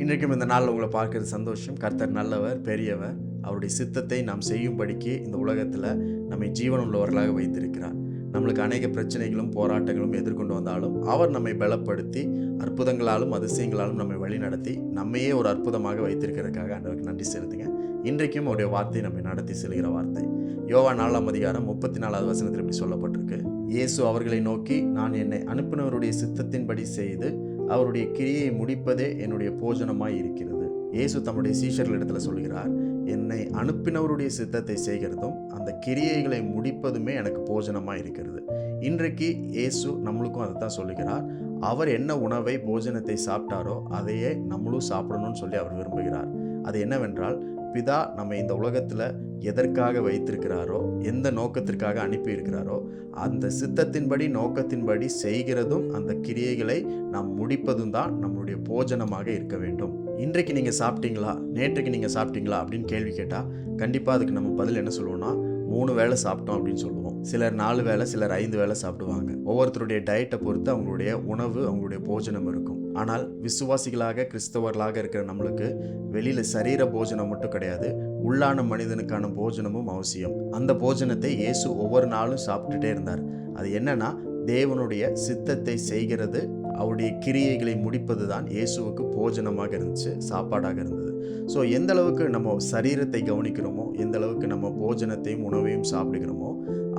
இன்றைக்கும் இந்த நாளில் உங்களை பார்க்கறது சந்தோஷம். கர்த்தர் நல்லவர், பெரியவர். அவருடைய சித்தத்தை நாம் செய்யும்படிக்கு இந்த உலகத்தில் நம்மை ஜீவனுள்ளவர்களாக வைத்திருக்கிறார். நம்மளுக்கு அநேக பிரச்சனைகளும் போராட்டங்களும் எதிர்கொண்டு வந்தாலும் அவர் நம்மை பலப்படுத்தி அற்புதங்களாலும் அதிசயங்களாலும் நம்மை வழிநடத்தி நம்மையே ஒரு அற்புதமாக வைத்திருக்கிறதுக்காக ஆண்டவருக்கு நன்றி செலுத்துங்க. இன்றைக்கும் அவருடைய வார்த்தை நம்மை நடத்தி செல்கிற வார்த்தை. யோவான் 4:34 இப்படி சொல்லப்பட்டிருக்கு. இயேசு அவர்களை நோக்கி, நான் என்னை அனுப்பினவருடைய சித்தத்தின்படி செய்து அவருடைய கிரியை முடிப்பதே என்னுடைய போஜனமாய் இருக்கிறது. இயேசு தம்முடைய சீஷர்களிடத்துல சொல்கிறார், என்னை அனுப்பினவருடைய சித்தத்தை செய்கிறதும் அந்த கிரியைகளை முடிப்பதுமே எனக்கு போஜனமாய் இருக்கிறது. இன்றைக்கு இயேசு நம்மளுக்கும் அதை தான் சொல்லுகிறார். அவர் என்ன உணவை போஜனத்தை சாப்பிட்டாரோ அதையே நம்மளும் சாப்பிடணும்னு சொல்லி அவர் விரும்புகிறார். அது என்னவென்றால், பிதா நம்ம இந்த உலகத்தில் எதற்காக வைத்திருக்கிறாரோ, எந்த நோக்கத்திற்காக அனுப்பி இருக்கிறாரோ அந்த சித்தத்தின்படி நோக்கத்தின்படி செய்கிறதும் அந்த கிரியைகளை நாம் முடிப்பதும் தான் நம்மளுடைய போஜனமாக இருக்க வேண்டும். இன்றைக்கு நீங்கள் சாப்பிட்டீங்களா, நேற்றைக்கு நீங்கள் சாப்பிட்டீங்களா அப்படின்னு கேள்வி கேட்டால் கண்டிப்பாக அதுக்கு நம்ம பதில் என்ன சொல்லுவோம்னா, 3 வேளை சாப்பிட்டோம் அப்படின்னு சொல்லுவோம். சிலர் 4 வேளை, சிலர் 5 வேளை சாப்பிடுவாங்க. ஒவ்வொருத்தருடைய டயட்டை பொறுத்து அவங்களுடைய உணவு, அவங்களுடைய போஜனம் இருக்கும். ஆனால் விசுவாசிகளாக கிறிஸ்தவர்களாக இருக்கிற நம்மளுக்கு வெளியில் சரீர போஜனம் மட்டும் கிடையாது, உள்ளான மனிதனுக்கான போஜனமும் அவசியம். அந்த போஜனத்தை இயேசு ஒவ்வொரு நாளும் சாப்பிட்டுட்டே இருந்தார். அது என்னன்னா, தேவனுடைய சித்தத்தை செய்கிறது, அவருடைய கிரியைகளை முடிப்பது தான் இயேசுவுக்கு போஜனமாக இருந்துச்சு, சாப்பாடாக இருந்தது. ஸோ எந்த அளவுக்கு நம்ம சரீரத்தை கவனிக்கிறோமோ, எந்த அளவுக்கு நம்ம போஜனத்தையும் உணவையும் சாப்பிடுகிறோமோ,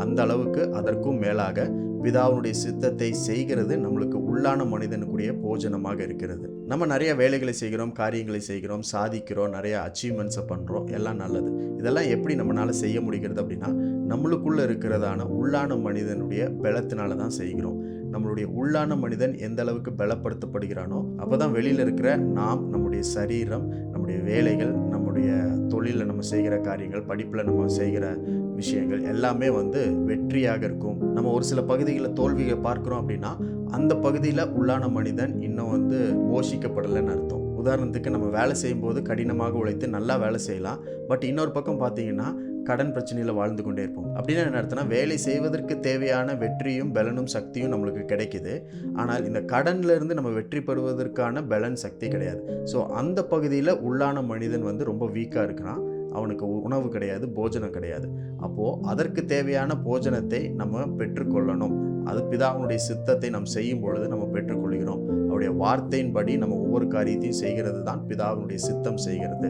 அந்த அளவுக்கு அதற்கும் மேலாக பிதாவுடைய சித்தத்தை செய்கிறது நம்மளுக்கு உள்ளான மனிதனுக்குரிய போஜனமாக இருக்கிறது. நம்ம நிறைய வேலைகளை செய்கிறோம், காரியங்களை செய்கிறோம், சாதிக்கிறோம், நிறைய அச்சீவ்மெண்ட்ஸை பண்ணுறோம், எல்லாம் நல்லது. இதெல்லாம் எப்படி நம்மளால் செய்ய முடிகிறது அப்படின்னா, நம்மளுக்குள்ளே இருக்கிறதான உள்ளான மனிதனுடைய பலத்தினால தான் செய்கிறோம். நம்மளுடைய உள்ளான மனிதன் எந்த அளவுக்கு பலப்படுத்தப்படுகிறானோ அப்போ தான் வெளியில் இருக்கிற நாம், நம்முடைய சரீரம், நம்முடைய வேலைகள், நம்முடைய தொழிலில் நம்ம செய்கிற காரியங்கள், படிப்பில் நம்ம செய்கிற விஷயங்கள் எல்லாமே வெற்றியாக இருக்கும். நம்ம ஒரு சில பகுதிகளில் தோல்வியை பார்க்குறோம் அப்படின்னா அந்த பகுதியில் உள்ளான மனிதன் இன்னும் போஷிக்கப்படலைன்னு அர்த்தம். உதாரணத்துக்கு, நம்ம வேலை செய்யும்போது கடினமாக உழைத்து நல்லா வேலை செய்யலாம். பட் இன்னொரு பக்கம் பார்த்தீங்கன்னா கடன் பிரச்சனையில் வாழ்ந்து கொண்டே இருப்போம். அப்படின்னு என்ன அர்த்தம்னா, வேலை செய்வதற்கு தேவையான வெற்றியும் பலனும் சக்தியும் நம்மளுக்கு கிடைக்குது. ஆனால் இந்த கடன்ல இருந்து நம்ம வெற்றி பெறுவதற்கான பலன் சக்தி கிடையாது. ஸோ அந்த பகுதியில் உள்ளான மனிதன் ரொம்ப வீக்காக இருக்கிறான். அவனுக்கு உணவு கிடையாது, போஜனம் கிடையாது. அப்போது அதற்கு தேவையான போஜனத்தை நம்ம பெற்றுக்கொள்ளணும். அது பிதாவுடைய சித்தத்தை நாம் செய்யும் பொழுது நம்ம பெற்றுக்கொள்கிறோம். அவருடைய வார்த்தையின்படி நம்ம ஒவ்வொரு காரியத்தையும் செய்கிறது தான் பிதாவுடைய சித்தம் செய்கிறது.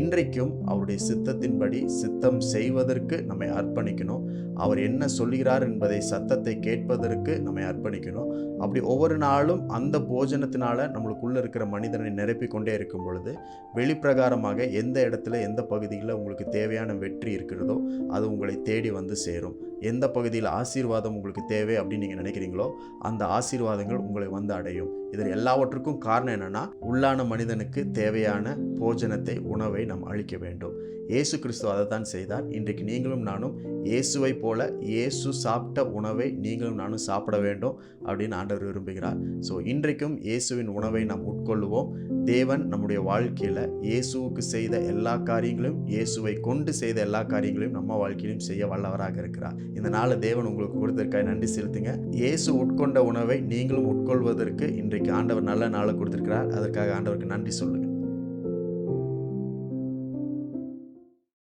இன்றைக்கும் அவருடைய சித்தத்தின்படி சித்தம் செய்வதற்கு நம்மை அர்ப்பணிக்கணும். அவர் என்ன சொல்கிறார் என்பதை சத்தத்தை கேட்பதற்கு நம்மை அர்ப்பணிக்கணும். அப்படி ஒவ்வொரு நாளும் அந்த போஜனத்தினால நம்மளுக்குள்ள இருக்கிற மனிதனை நிரப்பிக் கொண்டே இருக்கும் பொழுது வெளிப்பிரகாரமாக எந்த இடத்துல, எந்த பகுதியில் உங்களுக்கு தேவையான வெற்றி இருக்கிறதோ அது உங்களை தேடி சேரும். எந்த பகுதியில் ஆசீர்வாதம் உங்களுக்கு தேவை அப்படின்னு நீங்கள் நினைக்கிறீங்களோ அந்த ஆசீர்வாதங்கள் உங்களை அடையும். இதில் எல்லாவற்றுக்கும் காரணம் என்னன்னா, உள்ளான மனிதனுக்கு தேவையான போஜனத்தை, உணவை நாம் அளிக்க வேண்டும். இயேசு கிறிஸ்து அதை தான் செய்தார். இன்றைக்கு நீங்களும் நானும் இயேசுவை போல இயேசு சாப்பிட்ட உணவை நீங்களும் நானும் சாப்பிட வேண்டும் அப்படின்னு ஆண்டவர் விரும்புகிறார். ஸோ இன்றைக்கும் இயேசுவின் உணவை நாம் உட்கொள்ளுவோம். தேவன் நம்முடைய வாழ்க்கையில் இயேசுவுக்கு செய்த எல்லா காரியங்களையும், இயேசுவை கொண்டு செய்த எல்லா காரியங்களையும் நம்ம வாழ்க்கையிலும் செய்ய வல்லவராக இருக்கிறார். இந்த நாளை தேவன் உங்களுக்கு கொடுத்திருக்காய், நன்றி செலுத்துங்க. இயேசு உட்கொண்ட உணவை நீங்களும் உட்கொள்வதற்கு இன்றைக்கு ஆண்டவர் நல்ல நாளை கொடுத்திருக்கிறார். அதற்காக ஆண்டவருக்கு நன்றி சொல்லுங்க.